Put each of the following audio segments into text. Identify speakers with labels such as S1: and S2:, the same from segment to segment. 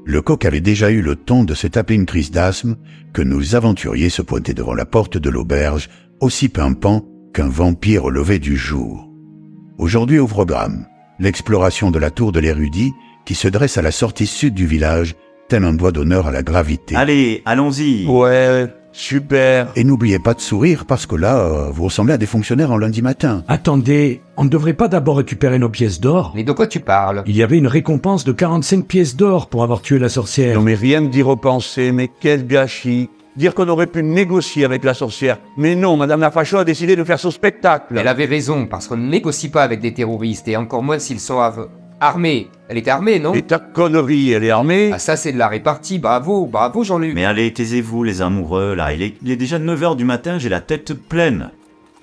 S1: Le coq avait déjà eu le temps de se taper une crise d'asthme que nos aventuriers se pointaient devant la porte de l'auberge, aussi pimpant qu'un vampire au lever du jour. Aujourd'hui au programme, l'exploration de la tour de l'érudit qui se dresse à la sortie sud du village, tel un doigt d'honneur à la gravité.
S2: Allez, allons-y.
S3: Ouais, super.
S1: Et n'oubliez pas de sourire parce que là, vous ressemblez à des fonctionnaires en lundi matin.
S4: Attendez, on ne devrait pas d'abord récupérer nos pièces d'or?
S5: Mais de quoi tu parles?
S4: Il y avait une récompense de 45 pièces d'or pour avoir tué la sorcière.
S3: Non mais rien d'y repenser, mais quel gâchis. Dire qu'on aurait pu négocier avec la sorcière. Mais non, Madame la Facho a décidé de faire son spectacle.
S5: Elle avait raison, parce qu'on ne négocie pas avec des terroristes, et encore moins s'ils sont armés. Elle était armée, non?
S3: Et ta connerie, elle est armée?
S5: Ah ça c'est de la répartie, bravo Jean-Luc.
S2: Mais allez, taisez-vous les amoureux, là. Il est déjà 9h du matin, j'ai la tête pleine.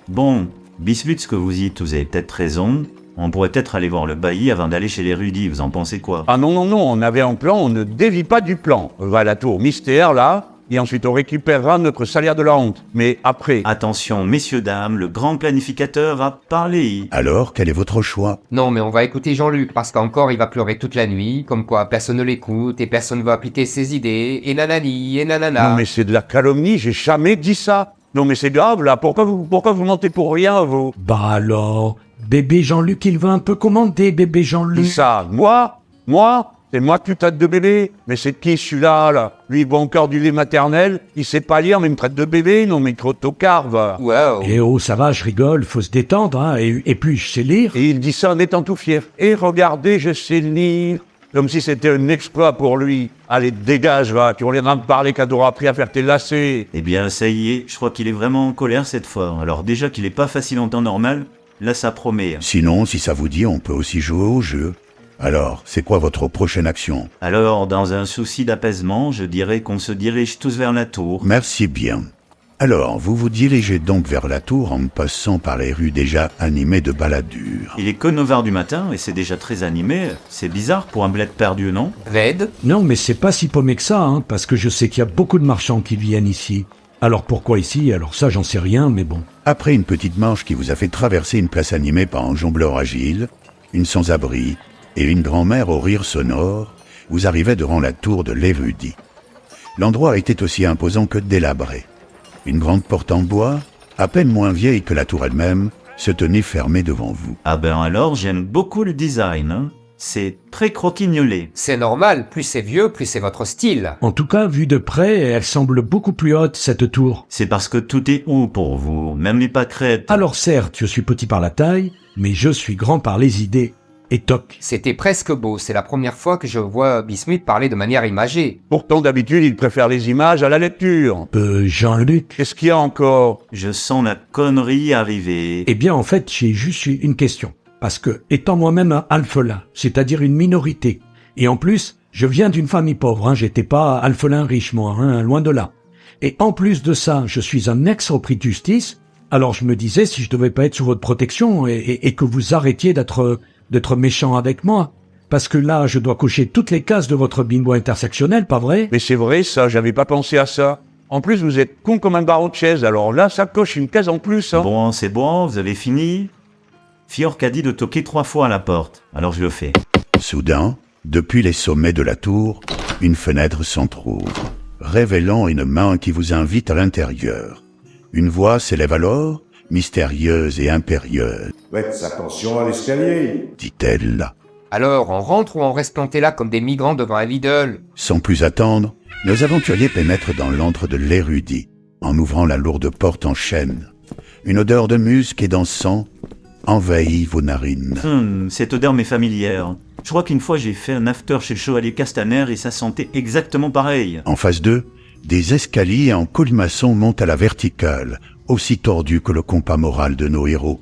S2: Bon, Bismuth, ce que vous dites, vous avez peut-être raison. On pourrait peut-être aller voir le bailli avant d'aller chez l'érudit, vous en pensez quoi?
S3: Ah non, on avait un plan, on ne dévie pas du plan. On va à la tour mystère, là, et ensuite on récupérera notre salaire de la honte. Mais après...
S2: Attention, messieurs, dames, le grand planificateur a parlé.
S1: Alors, quel est votre choix?
S5: Non mais on va écouter Jean-Luc, parce qu'encore il va pleurer toute la nuit, comme quoi personne ne l'écoute, et personne ne va appliquer ses idées, et nanani, et nanana.
S3: Non mais c'est de la calomnie, j'ai jamais dit ça. Non mais c'est grave, là, pourquoi vous mentez pour rien, vous?
S4: Bah alors, bébé Jean-Luc, il va un peu commander, bébé
S3: Qui
S4: Jean-Luc.
S3: ça? Moi? C'est moi que tu traites de bébé? Mais c'est qui celui-là, là? Lui, il boit encore du lait maternel, il sait pas lire, mais il me traite de bébé? Non mais trop tocard, va.
S5: Wow.
S4: Eh oh, ça va, je rigole, faut se détendre, hein, et puis je sais lire.
S3: Et il dit ça en étant tout fier. Et regardez, je sais lire. Comme si c'était un exploit pour lui. Allez, dégage, va, tu reviendras me parler quand t'auras appris à faire tes lacets.
S2: Eh bien, ça y est, je crois qu'il est vraiment en colère cette fois. Alors déjà qu'il est pas facile en temps normal, là ça promet.
S1: Sinon, si ça vous dit, on peut aussi jouer au jeu. Alors, c'est quoi votre prochaine action?
S2: Alors, dans un souci d'apaisement, je dirais qu'on se dirige tous vers la tour.
S1: Merci bien. Alors, vous vous dirigez donc vers la tour en passant par les rues déjà animées de baladures.
S2: Il est que 9h du matin et c'est déjà très animé. C'est bizarre pour un bled perdu, non?
S5: Ved?
S4: Non, mais c'est pas si paumé que ça, hein, parce que je sais qu'il y a beaucoup de marchands qui viennent ici. Alors pourquoi ici? Alors ça, j'en sais rien, mais bon.
S1: Après une petite marche qui vous a fait traverser une place animée par un jongleur agile, une sans-abri et une grand-mère au rire sonore, vous arrivez devant la tour de l'érudit. L'endroit était aussi imposant que délabré. Une grande porte en bois, à peine moins vieille que la tour elle-même, se tenait fermée devant vous.
S2: Ah ben alors, j'aime beaucoup le design, hein. C'est très croquignolé.
S5: C'est normal, plus c'est vieux, plus c'est votre style.
S4: En tout cas, vue de près, elle semble beaucoup plus haute, cette tour.
S2: C'est parce que tout est haut pour vous, même les pâquerettes.
S4: Alors certes, je suis petit par la taille, mais je suis grand par les idées. Et toc.
S5: C'était presque beau, c'est la première fois que je vois Bismuth parler de manière imagée.
S3: Pourtant, d'habitude, il préfère les images à la lecture.
S4: Jean-Luc?
S3: Qu'est-ce qu'il y a encore?
S2: Je sens la connerie arriver.
S4: Eh bien, en fait, j'ai juste une question. Parce que, étant moi-même un alphelin, c'est-à-dire une minorité, et en plus, je viens d'une famille pauvre, hein, j'étais pas alphelin riche, moi, hein, loin de là. Et en plus de ça, je suis un ex-repris de justice, alors je me disais si je devais pas être sous votre protection et que vous arrêtiez d'être méchant avec moi. Parce que là, je dois cocher toutes les cases de votre bingo intersectionnel, pas vrai?
S3: Mais c'est vrai, ça, j'avais pas pensé à ça. En plus, vous êtes con comme un barreau de chaise, alors là, ça coche une case en plus, hein.
S2: Bon, c'est bon, vous avez fini? Fiork a dit de toquer 3 fois à la porte, alors je le fais.
S1: Soudain, depuis les sommets de la tour, une fenêtre s'entrouvre, révélant une main qui vous invite à l'intérieur. Une voix s'élève alors, mystérieuse et impérieuse.
S6: Faites attention à l'escalier.
S1: Dit-elle.
S5: Alors, on rentre ou on reste planté là comme des migrants devant un Lidl?
S1: Sans plus attendre, nos aventuriers pénètrent dans l'antre de l'érudit, en ouvrant la lourde porte en chêne. Une odeur de musc et d'encens envahit vos narines.
S2: Cette odeur m'est familière. Je crois qu'une fois j'ai fait un after chez le chevalier Castaner et ça sentait exactement pareil.
S1: En face d'eux, des escaliers en colimaçon montent à la verticale, aussi tordus que le compas moral de nos héros.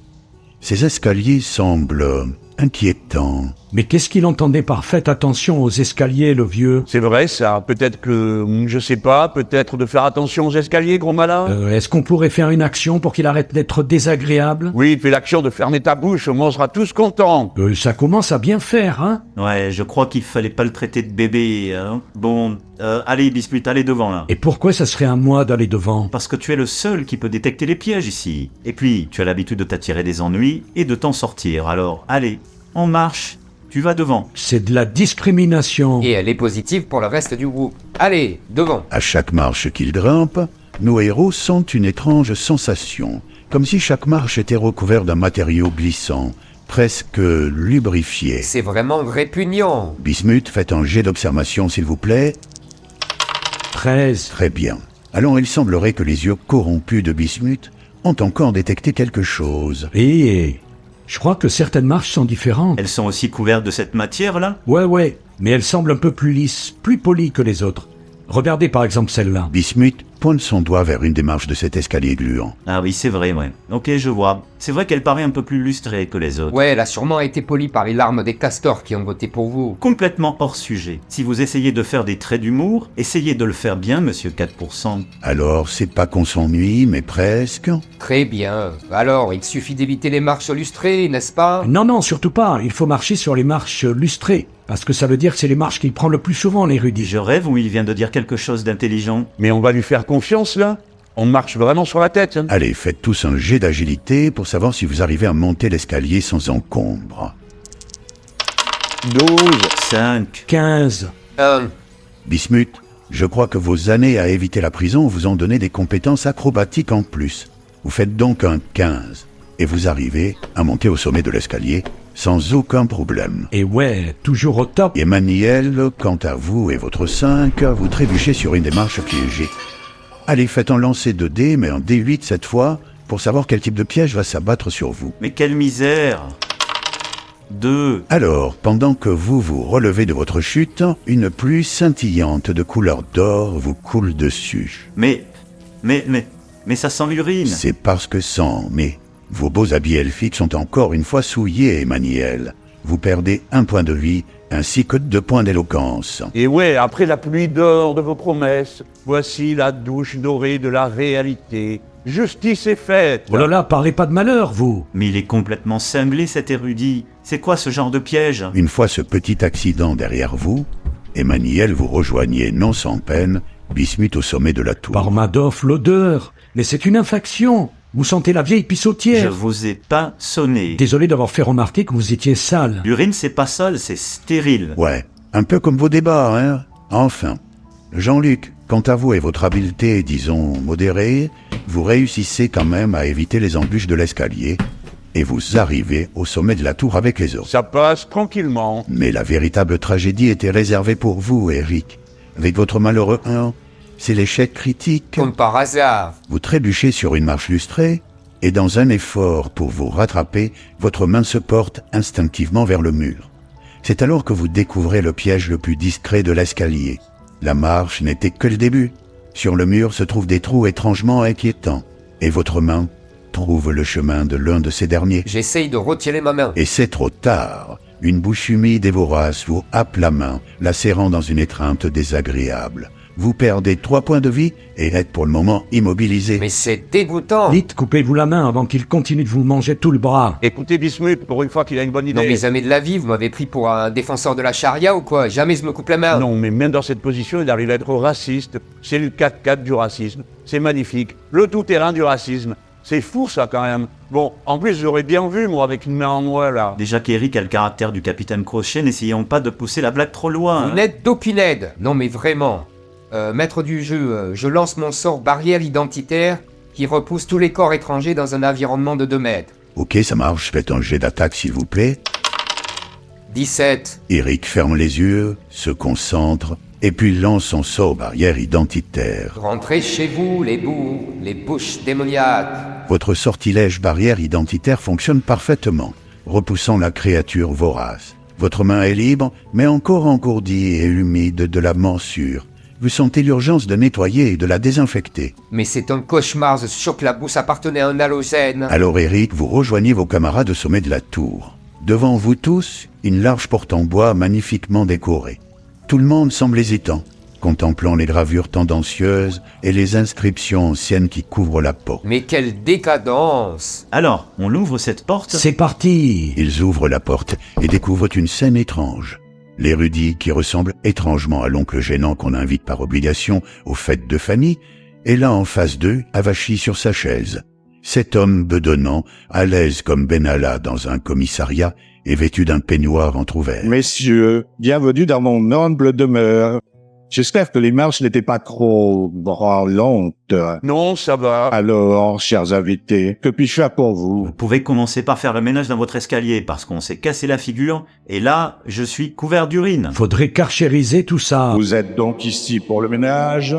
S1: Ces escaliers semblent inquiétants.
S4: Mais qu'est-ce qu'il entendait par faites attention aux escaliers, le vieux?
S3: C'est vrai, ça. Peut-être que, je sais pas, peut-être de faire attention aux escaliers, gros malin.
S4: Est-ce qu'on pourrait faire une action pour qu'il arrête d'être désagréable?
S3: Oui, fais l'action de fermer ta bouche, on sera tous contents.
S4: Ça commence à bien faire, hein?
S2: Ouais, je crois qu'il fallait pas le traiter de bébé, hein. Bon, allez, Bismuth, allez devant, là.
S4: Et pourquoi ça serait à moi d'aller devant?
S2: Parce que tu es le seul qui peut détecter les pièges ici. Et puis, tu as l'habitude de t'attirer des ennuis et de t'en sortir, alors allez, on marche. tu vas devant.
S4: C'est de la discrimination.
S5: Et elle est positive pour le reste du groupe. Allez, devant.
S1: À chaque marche qu'ils grimpent, nos héros sentent une étrange sensation, comme si chaque marche était recouverte d'un matériau glissant, presque lubrifié.
S5: C'est vraiment répugnant.
S1: Bismuth, faites un jet d'observation s'il vous plaît.
S4: 13.
S1: Très bien. Alors il semblerait que les yeux corrompus de Bismuth ont encore détecté quelque chose.
S4: Et je crois que certaines marches sont différentes.
S2: Elles sont aussi couvertes de cette matière-là?
S4: Ouais, mais elles semblent un peu plus lisses, plus polies que les autres. Regardez par exemple celle-là.
S1: Bismuth pointe son doigt vers une des marches de cet escalier gluant.
S2: Ah oui, c'est vrai, ouais. Ok, je vois. C'est vrai qu'elle paraît un peu plus lustrée que les autres.
S5: Ouais, elle a sûrement été polie par les larmes des castors qui ont voté pour vous.
S2: Complètement hors sujet. Si vous essayez de faire des traits d'humour, essayez de le faire bien, monsieur 4%.
S1: Alors, c'est pas qu'on s'ennuie, mais presque.
S5: Très bien. Alors, il suffit d'éviter les marches lustrées, n'est-ce pas?
S4: Non, surtout pas. Il faut marcher sur les marches lustrées. Parce que ça veut dire que c'est les marches qu'il prend le plus souvent, l'érudit.
S2: Je rêve ou il vient de dire quelque chose d'intelligent?
S3: Mais on va lui faire confiance, là? On marche vraiment sur la tête, hein.
S1: Allez, faites tous un jet d'agilité pour savoir si vous arrivez à monter l'escalier sans encombre.
S3: 12.
S2: 5.
S4: 15.
S5: 1.
S1: Bismuth, je crois que vos années à éviter la prison vous ont donné des compétences acrobatiques en plus. Vous faites donc un 15, et vous arrivez à monter au sommet de l'escalier sans aucun problème.
S4: Et ouais, toujours au top.
S1: Et Maniel, quant à vous et votre 5, vous trébuchez sur une des marches piégées. Allez, faites un lancer de dés, mais un D8 cette fois, pour savoir quel type de piège va s'abattre sur vous.
S2: Mais quelle misère! 2.
S1: Alors, pendant que vous vous relevez de votre chute, une pluie scintillante de couleur d'or vous coule dessus.
S2: Mais ça sent l'urine.
S1: C'est parce que sans, mais vos beaux habits elfiques sont encore une fois souillés, Emmanuel. Vous perdez 1 point de vie, ainsi que 2 points d'éloquence.
S3: Et ouais, après la pluie d'or de vos promesses, voici la douche dorée de la réalité. Justice est faite.
S4: Oh là là, parlez pas de malheur, vous.
S2: Mais il est complètement cinglé, cet érudit. C'est quoi ce genre de piège?
S1: Une fois ce petit accident derrière vous, Emmanuel, vous rejoignez non sans peine Bismuth au sommet de la tour.
S4: Par Madoff, l'odeur. Mais c'est une infection. Vous sentez la vieille
S2: Je
S4: pissotière.
S2: vous ai pas sonné.
S4: Désolé d'avoir fait remarquer que vous étiez sale.
S2: L'urine, c'est pas sale, c'est stérile.
S1: Ouais, un peu comme vos débats, hein. Enfin, Jean-Luc, quant à vous et votre habileté, disons, modérée, vous réussissez quand même à éviter les embûches de l'escalier, et vous arrivez au sommet de la tour avec les autres.
S3: Ça passe tranquillement.
S1: Mais la véritable tragédie était réservée pour vous, Eric. Avec votre malheureux 1, c'est l'échec critique.
S5: Comme par hasard.
S1: Vous trébuchez sur une marche lustrée, et dans un effort pour vous rattraper, votre main se porte instinctivement vers le mur. C'est alors que vous découvrez le piège le plus discret de l'escalier. La marche n'était que le début. Sur le mur se trouvent des trous étrangement inquiétants, et votre main trouve le chemin de l'un de ces derniers.
S5: J'essaye de retirer ma main.
S1: Et c'est trop tard. Une bouche humide et vorace vous happe la main, la serrant dans une étreinte désagréable. Vous perdez 3 points de vie et êtes pour le moment immobilisé.
S5: Mais c'est dégoûtant.
S4: Vite, coupez-vous la main avant qu'il continue de vous manger tout le bras.
S3: Écoutez Bismuth, pour une fois qu'il a une bonne idée.
S5: Non mais jamais de la vie, vous m'avez pris pour un défenseur de la charia ou quoi? Jamais je me coupe la main.
S3: Non, mais même dans cette position, il arrive à être raciste. C'est le 4-4 du racisme. C'est magnifique. Le tout-terrain du racisme. C'est fou, ça, quand même. Bon, en plus, j'aurais bien vu, moi, avec une main en moi, là.
S2: Déjà qu'Eric a le caractère du capitaine Crochet, n'essayons pas de pousser la blague trop loin.
S5: Vous
S2: hein.
S5: n'êtes d'aucune aide. Non mais vraiment. Maître du jeu, je lance mon sort barrière identitaire qui repousse tous les corps étrangers dans un environnement de 2 mètres.
S1: Ok, ça marche, faites un jet d'attaque s'il vous plaît.
S5: 17.
S1: Eric ferme les yeux, se concentre, et puis lance son sort barrière identitaire.
S5: Rentrez chez vous, les bouts, les bouches démoniaques.
S1: Votre sortilège barrière identitaire fonctionne parfaitement, repoussant la créature vorace. Votre main est libre, mais encore engourdie et humide de la morsure. Vous sentez l'urgence de nettoyer et de la désinfecter.
S5: Mais c'est un cauchemar, je suis sûr que la bouse appartenait à un halogène.
S1: Alors Eric, vous rejoignez vos camarades au sommet de la tour. Devant vous tous, une large porte en bois magnifiquement décorée. Tout le monde semble hésitant, contemplant les gravures tendancieuses et les inscriptions anciennes qui couvrent la porte.
S5: Mais quelle décadence.
S2: Alors, on ouvre cette porte.
S4: C'est parti.
S1: Ils ouvrent la porte et découvrent une scène étrange. L'érudit, qui ressemble étrangement à l'oncle gênant qu'on invite par obligation aux fêtes de famille, est là en face d'eux, avachi sur sa chaise. Cet homme bedonnant, à l'aise comme Benalla dans un commissariat, et vêtu d'un peignoir entrouvert.
S6: Messieurs, bienvenue dans mon humble demeure. J'espère que les marches n'étaient pas trop branlantes.
S3: Non, ça va.
S6: Alors, chers invités, que puis-je faire pour vous?
S2: Vous pouvez commencer par faire le ménage dans votre escalier parce qu'on s'est cassé la figure et là, je suis couvert d'urine.
S4: Faudrait karchériser tout ça.
S6: Vous êtes donc ici pour le ménage?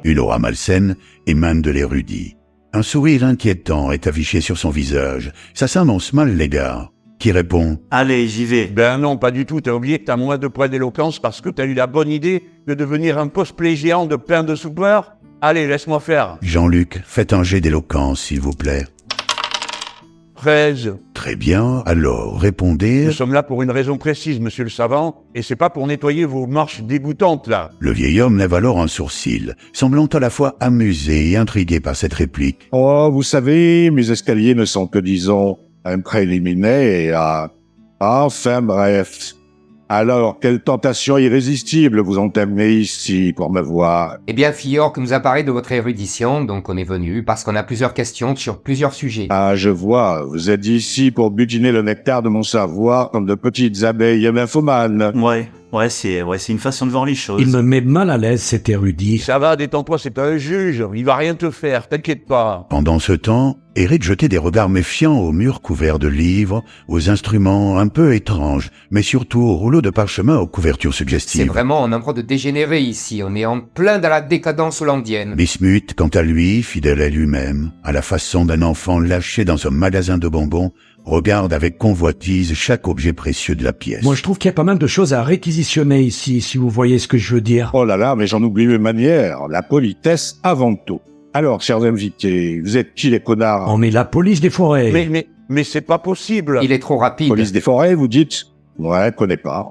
S1: Une aura malsaine émane de l'érudit. Un sourire inquiétant est affiché sur son visage. Ça s'annonce mal l'égard. Qui répond
S2: Allez, j'y vais.
S3: Ben non, pas du tout. T'as oublié que t'as moins de poids d'éloquence parce que t'as eu la bonne idée de devenir un cosplay géant de pain de soupeur. Allez, laisse-moi faire.
S1: Jean-Luc, faites un jet d'éloquence, s'il vous plaît.
S3: 13.
S1: Très bien, alors répondez.
S3: Nous sommes là pour une raison précise, monsieur le savant, et c'est pas pour nettoyer vos marches dégoûtantes, là.
S1: Le vieil homme lève alors un sourcil, semblant à la fois amusé et intrigué par cette réplique.
S6: Oh, vous savez, mes escaliers ne sont que, disons, un préliminaire. Enfin, bref. Alors, quelle tentation irrésistible vous ont amené ici pour me voir?
S5: Eh bien, Fiork nous a parlé de votre érudition, donc on est venu parce qu'on a plusieurs questions sur plusieurs sujets.
S6: Ah, je vois, vous êtes ici pour butiner le nectar de mon savoir comme de petites abeilles nymphomanes.
S2: Ouais, c'est une façon de voir les choses.
S4: Il me met mal à l'aise, cet érudit.
S3: Ça va, détends-toi, c'est pas un juge. Il va rien te faire, t'inquiète pas.
S1: Pendant ce temps, Eric jetait des regards méfiants aux murs couverts de livres, aux instruments un peu étranges, mais surtout aux rouleaux de parchemin aux couvertures
S5: C'est
S1: suggestives.
S5: vraiment un endroit de dégénéré ici, on est en plein dans la décadence hollandienne.
S1: Bismuth, quant à lui, fidèle à lui-même, à la façon d'un enfant lâché dans un magasin de bonbons, regarde avec convoitise chaque objet précieux de la pièce.
S4: Moi, je trouve qu'il y a pas mal de choses à réquisitionner ici, si vous voyez ce que je veux dire.
S6: Oh là là, mais j'en oublie mes manières. La politesse avant tout. Alors, chers invités, vous êtes qui les connards?
S4: On est la police des forêts.
S3: Mais c'est pas possible.
S5: Il est trop rapide.
S6: Police des forêts, vous dites? Ouais, connais pas.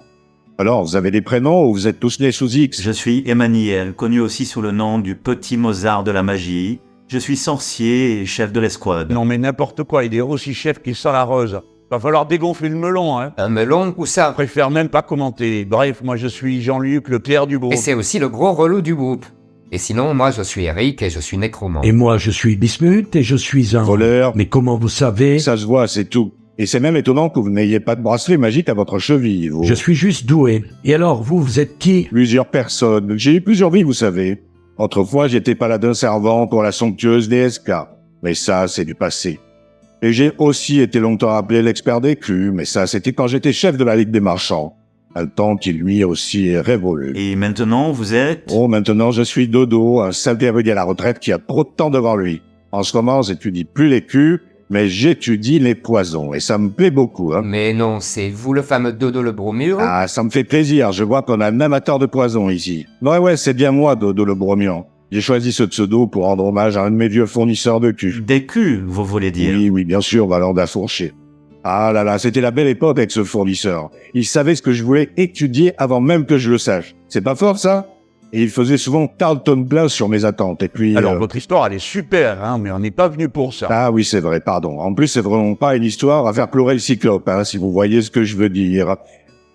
S6: Alors, vous avez des prénoms ou vous êtes tous nés sous X?
S2: Je suis Emmanuel, connu aussi sous le nom du petit Mozart de la magie. Je suis sorcier et chef de l'escouade.
S3: Non mais n'importe quoi, il est aussi chef qui sent la rose. Va falloir dégonfler le melon, hein.
S5: Un melon ou ça?
S3: Je préfère même pas commenter. Bref, moi je suis Jean-Luc, le clerc du groupe.
S5: Et c'est aussi le gros relou du groupe. Et sinon, moi je suis Eric et je suis nécromant.
S4: Et moi, je suis Bismuth et je suis un...
S6: Voleur.
S4: Mais comment vous savez?
S6: Ça se voit, c'est tout. Et c'est même étonnant que vous n'ayez pas de bracelet magique à votre cheville, vous.
S4: Je suis juste doué. Et alors, vous êtes qui?
S6: Plusieurs personnes. J'ai eu plusieurs vies, vous savez. Autrefois, j'étais paladin servant pour la somptueuse DSK. Mais ça, c'est du passé. Et j'ai aussi été longtemps appelé l'expert des culs, mais ça, c'était quand j'étais chef de la Ligue des Marchands. Un temps qui, lui aussi, est révolu.
S2: Et maintenant, vous êtes...
S6: Oh, maintenant, je suis Dodo, un saleté à la retraite qui a trop de temps devant lui. En ce moment, j'étudie plus les culs, mais j'étudie les poisons, et ça me plaît beaucoup, hein.
S5: Mais non, c'est vous le fameux Dodo le Bromure?
S6: Ah, ça me fait plaisir, je vois qu'on a un amateur de poison ici. Ouais, c'est bien moi, Dodo le Bromian. J'ai choisi ce pseudo pour rendre hommage à un de mes vieux fournisseurs de cul.
S2: Des culs, vous voulez dire.
S6: Oui, bien sûr, Valanda Fourché. Ah là là, c'était la belle époque avec ce fournisseur. Il savait ce que je voulais étudier avant même que je le sache. C'est pas fort, ça? Et il faisait souvent Tarleton plein sur mes attentes. Et puis...
S3: Alors votre histoire, elle est super, hein, mais on n'est pas venu pour ça.
S6: Ah oui, c'est vrai, pardon. En plus, c'est vraiment pas une histoire à faire pleurer le cyclope, hein, si vous voyez ce que je veux dire.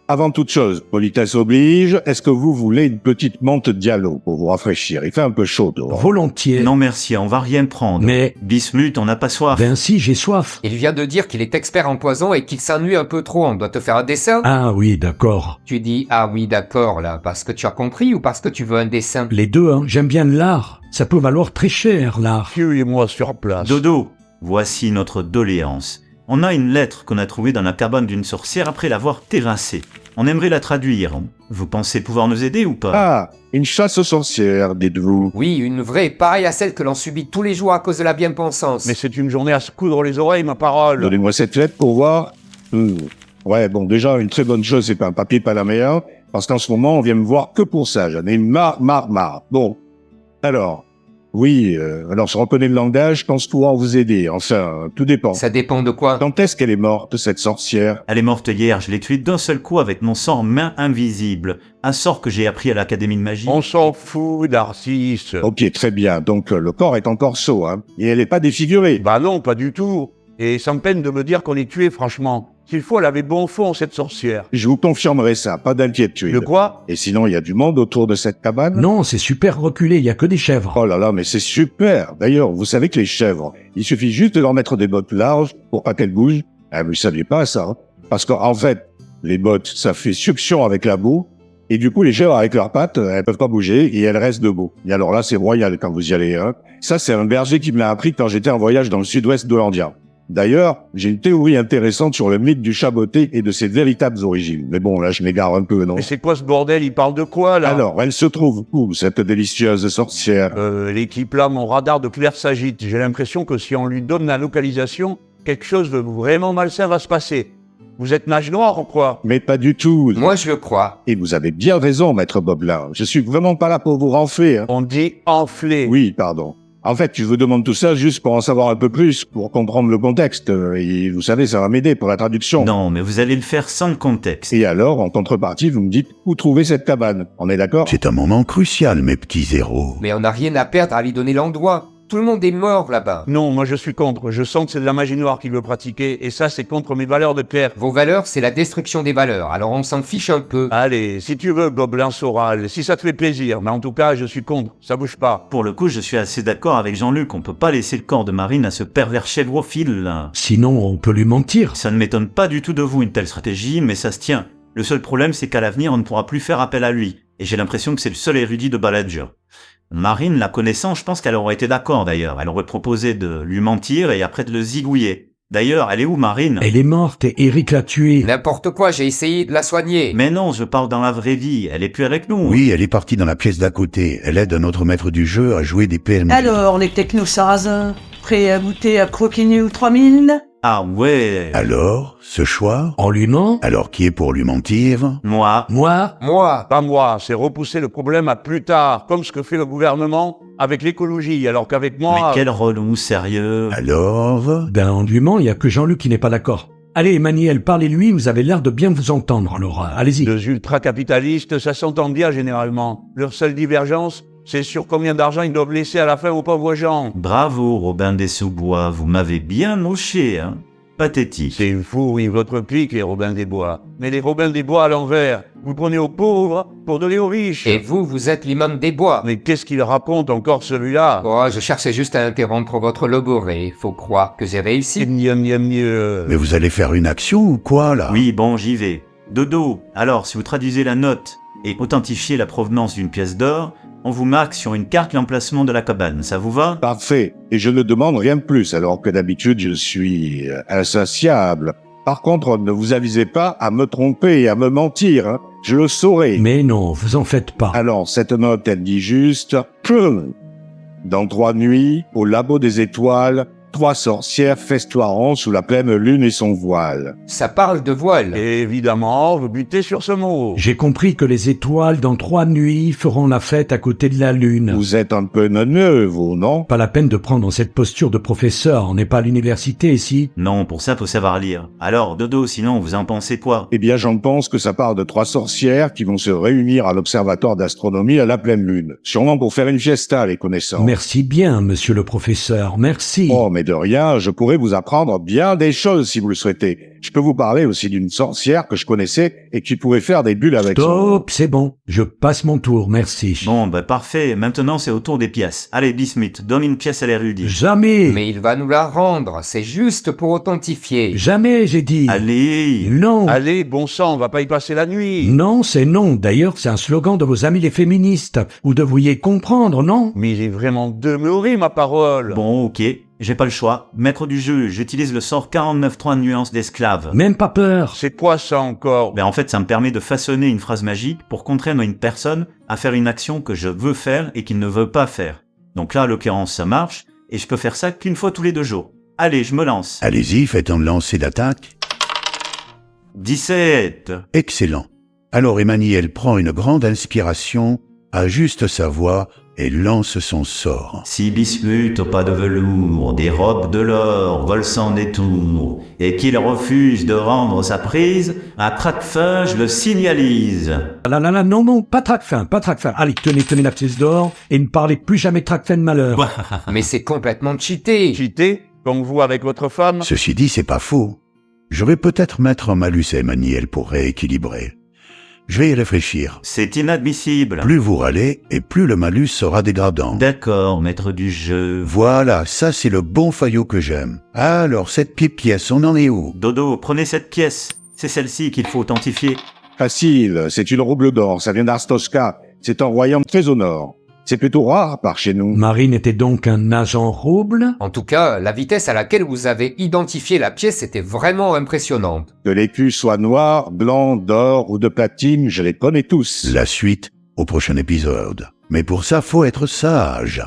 S6: Avant toute chose, politesse oblige, est-ce que vous voulez une petite menthe Diallo pour vous rafraîchir? Il fait un peu chaud dehors.
S4: Volontiers.
S2: Non merci, on va rien prendre.
S4: Mais...
S2: Bismuth, on n'a pas soif.
S4: Ben si, j'ai soif.
S5: Il vient de dire qu'il est expert en poison et qu'il s'ennuie un peu trop. On doit te faire un dessin?
S4: Ah oui, d'accord.
S5: Tu dis ah oui d'accord là, parce que tu as compris ou parce que tu veux un dessin?
S4: Les deux, hein. J'aime bien l'art. Ça peut valoir très cher, l'art.
S3: Suivez-moi sur place.
S2: Dodo, voici notre doléance. On a une lettre qu'on a trouvée dans la cabane d'une sorcière après l'avoir terrassée. On aimerait la traduire. Vous pensez pouvoir nous aider ou pas?
S6: Ah, une chasse aux sorcières, dites-vous.
S5: Oui, une vraie, pareille à celle que l'on subit tous les jours à cause de la bien-pensance.
S3: Mais c'est une journée à se coudre les oreilles, ma parole.
S6: Donnez-moi cette lettre pour voir. Ouais, bon, déjà, une très bonne chose, c'est pas un papier panaméen, parce qu'en ce moment, on vient me voir que pour ça. J'en ai marre. Bon, alors, oui, alors je reconnais le langage, pense pouvoir vous aider. Enfin, tout dépend.
S5: Ça dépend de quoi?
S6: Quand est-ce qu'elle est morte, cette sorcière?
S2: Elle est morte hier, je l'ai tuée d'un seul coup avec mon sort main invisible. Un sort que j'ai appris à l'Académie de magie.
S3: On s'en fout, Narcisse.
S6: Ok, très bien. Donc, le corps est encore saut, hein. Et elle est pas défigurée.
S3: Bah non, pas du tout. Et sans peine de me dire qu'on est tué, franchement. S'il faut, elle avait bon fond, cette sorcière.
S6: Je vous confirmerai ça, pas d'inquiétude.
S3: De quoi?
S6: Et sinon, il y a du monde autour de cette cabane?
S4: Non, c'est super reculé, il y a que des chèvres.
S6: Oh là là, mais c'est super. D'ailleurs, vous savez que les chèvres, il suffit juste de leur mettre des bottes larges pour pas qu'elles bougent. Ah, vous saviez pas ça, hein? Parce qu'en fait, les bottes, ça fait succion avec la boue, et du coup, les chèvres, avec leurs pattes, elles peuvent pas bouger, et elles restent debout. Et alors là, c'est royal quand vous y allez, hein. Ça, c'est un berger qui me l'a appris quand j'étais en voyage dans le sud-ouest de l'Indien. D'ailleurs, j'ai une théorie intéressante sur le mythe du chat botté et de ses véritables origines. Mais bon, là, je m'égare un peu, non?
S3: Mais c'est quoi ce bordel? Il parle de quoi, là?
S6: Alors, elle se trouve où, cette délicieuse sorcière?
S3: L'équipe là, mon radar de clair s'agite. J'ai l'impression que si on lui donne la localisation, quelque chose de vraiment malsain va se passer. Vous êtes nage noir ou quoi?
S6: Mais pas du tout.
S5: Moi, je le crois.
S6: Et vous avez bien raison, maître Boblin. Je suis vraiment pas là pour vous renfler, hein.
S3: On dit enflé.
S6: Oui, pardon. En fait, je vous demande tout ça juste pour en savoir un peu plus, pour comprendre le contexte. Et vous savez, ça va m'aider pour la traduction.
S2: Non, mais vous allez le faire sans le contexte.
S6: Et alors, en contrepartie, vous me dites où trouver cette cabane. On est d'accord?
S1: C'est un moment crucial, mes petits héros.
S5: Mais on n'a rien à perdre à lui donner l'endroit. Tout le monde est mort là-bas.
S3: Non, moi je suis contre. Je sens que c'est de la magie noire qu'il veut pratiquer, et ça c'est contre mes valeurs de clerc.
S5: Vos valeurs, c'est la destruction des valeurs, alors on s'en fiche un peu.
S3: Allez, si tu veux, Gobelin Soral, si ça te fait plaisir, mais en tout cas, je suis contre. Ça bouge pas.
S2: Pour le coup, je suis assez d'accord avec Jean-Luc, on peut pas laisser le corps de Marine à ce pervers chèvrophile, là.
S4: Sinon, on peut lui mentir.
S2: Ça ne m'étonne pas du tout de vous une telle stratégie, mais ça se tient. Le seul problème, c'est qu'à l'avenir, on ne pourra plus faire appel à lui. Et j'ai l'impression que c'est le seul érudit de Balladur. Marine, la connaissant, je pense qu'elle aurait été d'accord d'ailleurs. Elle aurait proposé de lui mentir et après de le zigouiller. D'ailleurs, elle est où, Marine?
S4: Elle est morte et Eric l'a tuée.
S5: N'importe quoi, j'ai essayé de la soigner.
S2: Mais non, je parle dans la vraie vie. Elle est plus avec nous.
S1: Oui, elle est partie dans la pièce d'à côté. Elle aide notre maître du jeu à jouer des PNJ.
S7: Alors, les technosarrasins, prêts à goûter à Croquinew 3000?
S2: Ah ouais.
S1: Alors, ce choix?
S4: On lui ment?
S1: Alors qui est pour lui mentir?
S2: Moi.
S4: Moi?
S5: Moi,
S3: Pas moi, c'est repousser le problème à plus tard, comme ce que fait le gouvernement avec l'écologie, alors qu'avec moi...
S2: Mais quel relou, sérieux.
S1: Alors?
S4: Ben, on lui ment, il y a que Jean-Luc qui n'est pas d'accord. Allez, Emmanuel, parlez-lui, vous avez l'air de bien vous entendre, alors allez-y.
S3: Deux ultra-capitalistes, ça s'entend bien généralement. Leur seule divergence, c'est sur combien d'argent ils doivent laisser à la fin aux pauvres gens.
S2: Bravo, Robin des Sous-Bois, vous m'avez bien moché, hein. Pathétique.
S3: C'est fou, oui, votre pique, les Robins des Bois. Mais les Robins des Bois à l'envers, vous prenez aux pauvres pour donner aux riches.
S5: et vous êtes l'imam des bois.
S3: Mais qu'est-ce qu'il raconte encore celui-là?
S5: Oh, je cherchais juste à interrompre votre logorée. Faut croire que j'ai réussi.
S1: Mais vous allez faire une action ou quoi, là?
S2: Oui, bon, j'y vais. Dodo, alors, si vous traduisez la note et authentifiez la provenance d'une pièce d'or, on vous marque sur une carte l'emplacement de la cabane. Ça vous va?
S6: Parfait. Et je ne demande rien de plus, alors que d'habitude, je suis insatiable. Par contre, ne vous avisez pas à me tromper et à me mentir, hein. Je le saurai.
S4: Mais non, vous en faites pas.
S6: Alors, cette note, elle dit juste... Dans 3 nuits, au labo des étoiles, 3 sorcières festoieront sous la pleine lune et son voile.
S5: Ça parle de voile.
S3: Et évidemment, vous butez sur ce mot.
S4: J'ai compris que les étoiles, dans 3 nuits, feront la fête à côté de la lune.
S6: Vous êtes un peu neuneux, vous, non?
S4: Pas la peine de prendre cette posture de professeur, on n'est pas à l'université ici.
S2: Non, pour ça, faut savoir lire. Alors, Dodo, sinon, vous en pensez quoi?
S6: Eh bien, j'en pense que ça part de 3 sorcières qui vont se réunir à l'observatoire d'astronomie à la pleine lune. Sûrement pour faire une fiesta, les connaissants.
S4: Merci bien, monsieur le professeur, merci.
S6: Oh, mais de rien, je pourrais vous apprendre bien des choses si vous le souhaitez. Je peux vous parler aussi d'une sorcière que je connaissais et qui pourrait faire des bulles avec son...
S4: Stop, c'est bon, je passe mon tour, merci.
S2: Bon, bah parfait. Maintenant, c'est au tour des pièces. Allez, Bismuth, donne une pièce à l'érudit.
S4: Jamais,
S5: Mais il va nous la rendre. C'est juste pour authentifier.
S4: jamais, j'ai dit.
S2: Allez.
S4: Non,
S3: Allez, bon sang, on va pas y passer la nuit.
S4: non, c'est non. D'ailleurs, c'est un slogan de vos amis les féministes. Vous devriez comprendre, non?
S3: Mais j'ai vraiment demeuré ma parole.
S2: Bon, ok. J'ai pas le choix. Maître du jeu, j'utilise le sort 49.3 nuances d'esclave.
S4: Même pas peur.
S3: C'est quoi ça encore?
S2: Ben en fait, ça me permet de façonner une phrase magique pour contraindre une personne à faire une action que je veux faire et qu'il ne veut pas faire. Donc là, à l'occurrence, ça marche, et je peux faire ça qu'une fois tous les 2 jours. Allez, je me lance.
S1: Allez-y, faites un lancer d'attaque.
S2: 17.
S1: Excellent. Alors Emmanuel prend une grande inspiration, ajuste sa voix et lance son sort.
S2: Si Bismuth au pas de velours, des robes de l'or, vole sans détour, et qu'il refuse de rendre sa prise, à Tracfin je le signalise.
S4: Là, non, non, pas Tracfin, pas Tracfin. Allez, tenez la pièce d'or et ne parlez plus jamais Tracfin de malheur.
S5: Mais c'est complètement cheaté.
S3: Cheaté, comme vous avec votre femme?
S1: Ceci dit, c'est pas faux. Je vais peut-être mettre un malus à Emmanuel pour rééquilibrer. Je vais y réfléchir.
S2: C'est inadmissible.
S1: Plus vous râlez, et plus le malus sera dégradant.
S2: D'accord, maître du jeu.
S1: Voilà, ça c'est le bon faillot que j'aime. Alors, cette pièce, on en est où?
S2: Dodo, prenez cette pièce. C'est celle-ci qu'il faut authentifier.
S6: Facile, c'est une rouble d'or, ça vient d'Arstoska. C'est un royaume très au nord. C'est plutôt rare par chez nous.
S4: Marine était donc un agent rouble?
S5: En tout cas, la vitesse à laquelle vous avez identifié la pièce était vraiment impressionnante.
S6: Que l'écu soit noir, blanc, d'or ou de platine, je les connais tous.
S1: La suite au prochain épisode. Mais pour ça, faut être sage.